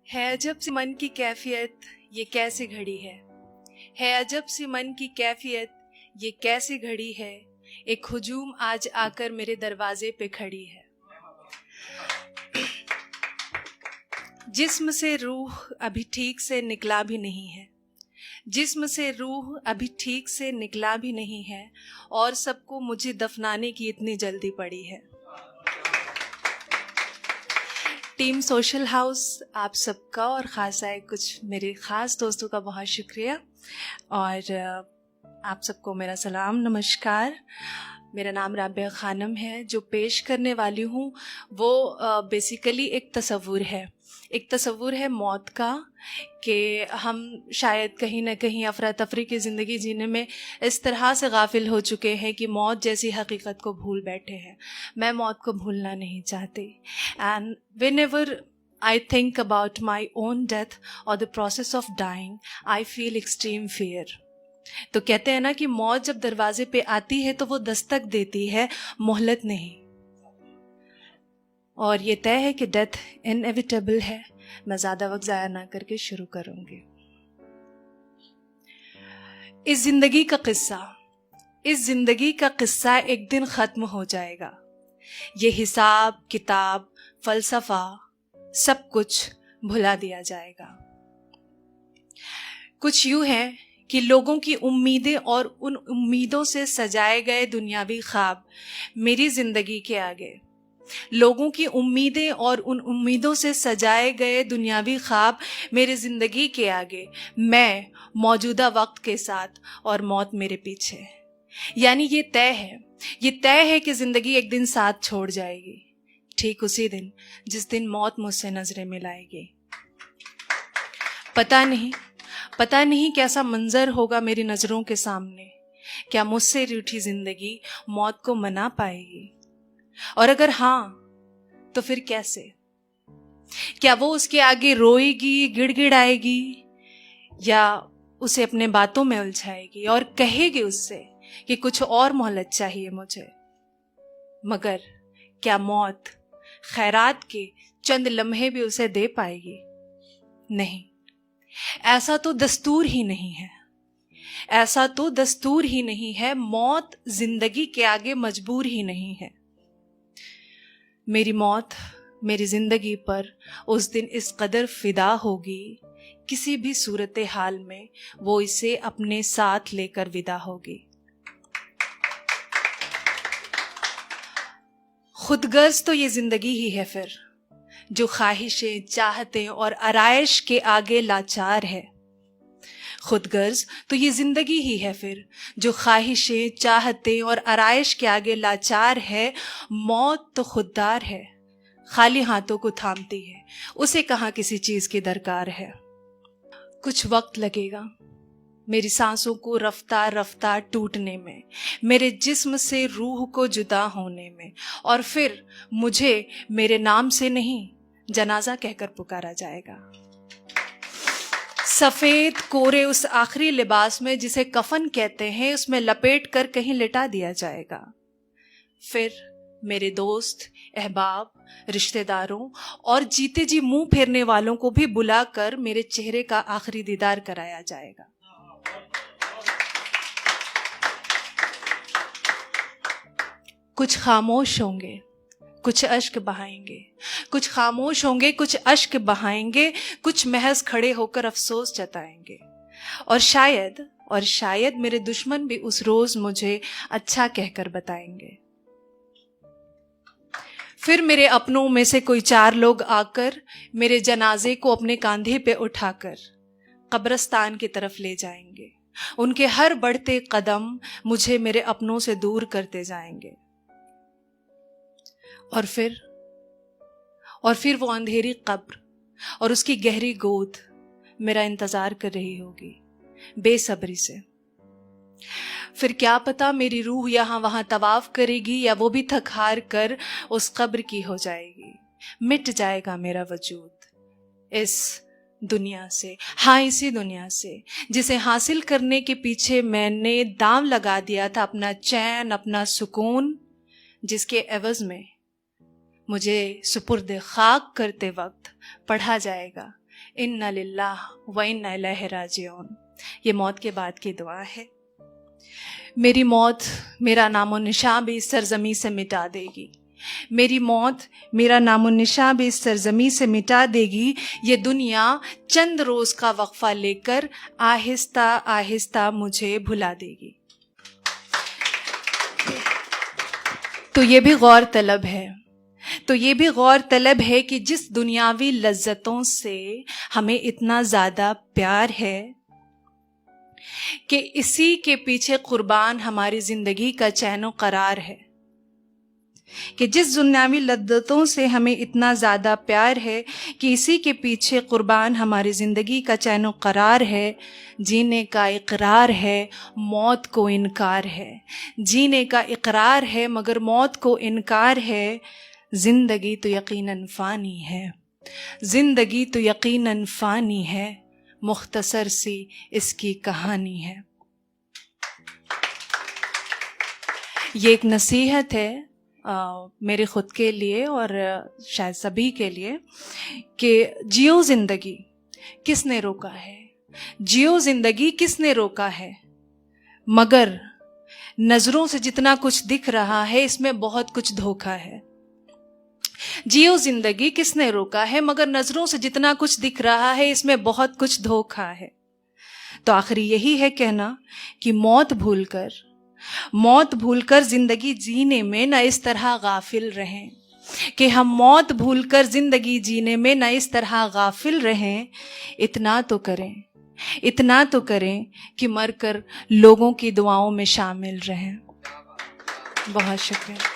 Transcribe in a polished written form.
है अजब सी मन की कैफियत ये कैसे घड़ी है अजब सी मन की कैफियत ये कैसे घड़ी है। एक हुजूम आज आकर मेरे दरवाजे पे खड़ी है। जिस्म से रूह अभी ठीक से निकला भी नहीं है, जिस्म से रूह अभी ठीक से निकला भी नहीं है, और सबको मुझे दफनाने की इतनी जल्दी पड़ी है। टीम सोशल हाउस आप सबका और ख़ासा है कुछ मेरे ख़ास दोस्तों का बहुत शुक्रिया, और आप सबको मेरा सलाम नमस्कार। मेरा नाम राबिया खानम है। जो पेश करने वाली हूँ वो बेसिकली एक तसव्वुर है मौत का, कि हम शायद कहीं ना कहीं अफरा तफरी की ज़िंदगी जीने में इस तरह से गाफिल हो चुके हैं कि मौत जैसी हकीकत को भूल बैठे हैं। मैं मौत को भूलना नहीं चाहती, and whenever I think about my own death or the process of dying, I feel extreme fear. तो कहते हैं ना कि मौत जब दरवाजे पे आती है तो वो दस्तक देती है, मोहलत नहीं। और ये तय है कि डेथ इनएविटेबल है। मैं ज़्यादा वक्त ज़ाया ना करके शुरू करूँगी। इस ज़िंदगी का किस्सा एक दिन ख़त्म हो जाएगा। ये हिसाब किताब फ़लसफ़ा सब कुछ भुला दिया जाएगा। कुछ यूँ है कि लोगों की उम्मीदें और उन उम्मीदों से सजाए गए दुनियावी ख्वाब मेरी ज़िंदगी के आगे, लोगों की उम्मीदें और उन उम्मीदों से सजाए गए दुनियावी ख्वाब मेरी ज़िंदगी के आगे, मैं मौजूदा वक्त के साथ और मौत मेरे पीछे। यानी ये तय है कि ज़िंदगी एक दिन साथ छोड़ जाएगी, ठीक उसी दिन जिस दिन मौत मुझसे नजरें मिलाएगी। पता नहीं कैसा मंजर होगा मेरी नज़रों के सामने। क्या मुझसे रूठी ज़िंदगी मौत को मना पाएगी? और अगर हाँ तो फिर कैसे? क्या वो उसके आगे रोएगी, गिड़गिड़ाएगी, या उसे अपने बातों में उलझाएगी और कहेगी उससे कि कुछ और मोहलत चाहिए मुझे? मगर क्या मौत खैरात के चंद लम्हे भी उसे दे पाएगी? नहीं, ऐसा तो दस्तूर ही नहीं है। मौत जिंदगी के आगे मजबूर ही नहीं है। मेरी मौत मेरी जिंदगी पर उस दिन इस कदर फिदा होगी, किसी भी सूरत हाल में वो इसे अपने साथ लेकर विदा होगी। खुदगर्ज तो ये जिंदगी ही है फिर, जो ख्वाहिशें चाहते और आराइश के आगे लाचार है। खुदगर्ज तो ये जिंदगी ही है फिर, जो ख्वाहिशें चाहते और आराइश के आगे लाचार है। मौत तो खुददार है, खाली हाथों को थामती है, उसे कहाँ किसी चीज की दरकार है। कुछ वक्त लगेगा मेरी सांसों को रफ्तार रफ्तार टूटने में, मेरे जिस्म से रूह को जुदा होने में, और फिर मुझे मेरे नाम से नहीं जनाजा कहकर पुकारा जाएगा। सफेद कोरे उस आखिरी लिबास में जिसे कफन कहते हैं, उसमें लपेट कर कहीं लिटा दिया जाएगा। फिर मेरे दोस्त, अहबाब, रिश्तेदारों और जीते जी मुंह फेरने वालों को भी बुलाकर मेरे चेहरे का आखिरी दीदार कराया जाएगा। कुछ खामोश होंगे, कुछ अश्क बहाएंगे, कुछ खामोश होंगे, कुछ अश्क बहाएंगे, कुछ महज खड़े होकर अफसोस जताएंगे। और शायद मेरे दुश्मन भी उस रोज मुझे अच्छा कहकर बताएंगे। फिर मेरे अपनों में से कोई 4 लोग आकर मेरे जनाजे को अपने कांधे पे उठाकर कब्रिस्तान की तरफ ले जाएंगे। उनके हर बढ़ते कदम मुझे मेरे अपनों से दूर करते जाएंगे। और फिर वो अंधेरी कब्र और उसकी गहरी गोद मेरा इंतजार कर रही होगी बेसब्री से। फिर क्या पता मेरी रूह यहाँ वहां तवाफ करेगी, या वो भी थक हार कर उस कब्र की हो जाएगी। मिट जाएगा मेरा वजूद इस दुनिया से, हाँ इसी दुनिया से जिसे हासिल करने के पीछे मैंने दांव लगा दिया था, अपना चैन, अपना सुकून, जिसके एवज में मुझे सुपुर्द खाक करते वक्त पढ़ा जाएगा इन्ना लिल्लाह व इन्ना इलैहि राजिऊन। ये मौत के बाद की दुआ है। मेरी मौत मेरा नामो निशान भी इस सरजमी से मिटा देगी। मेरी मौत मेरा नामो निशान भी इस सरजमी से मिटा देगी। ये दुनिया चंद रोज का वक्फा लेकर आहिस्ता आहिस्ता मुझे भुला देगी। तो ये भी गौर तलब है, तो ये भी गौर तलब है कि जिस दुनियावी लज्जतों से हमें इतना ज़्यादा प्यार है कि इसी के पीछे कुर्बान हमारी ज़िंदगी का चैन करार है, कि जिस दुनियावी लज्जतों से हमें इतना ज़्यादा प्यार है कि इसी के पीछे कुर्बान हमारी ज़िंदगी का चैन करार है। जीने का इकरार है, मौत को इनकार है। जीने का इकरार है मगर मौत को इनकार है। ज़िंदगी तो यकीनन फ़ानी है, ज़िंदगी तो यकीनन फ़ानी है, मुख्तसर सी इसकी कहानी है। ये एक नसीहत है मेरे ख़ुद के लिए और शायद सभी के लिए कि जियो ज़िंदगी, किसने रोका है? जियो ज़िंदगी किसने रोका है? मगर नज़रों से जितना कुछ दिख रहा है इसमें बहुत कुछ धोखा है। जियो ज़िंदगी किसने रोका है, मगर नज़रों से जितना कुछ दिख रहा है इसमें बहुत कुछ धोखा है। तो आखिरी यही है कहना कि मौत भूलकर ज़िंदगी जीने में न इस तरह गाफिल रहें, कि हम मौत भूलकर ज़िंदगी जीने में न इस तरह गाफिल रहें। इतना तो करें कि मरकर लोगों की दुआओं में शामिल रहें। बहुत शुक्रिया।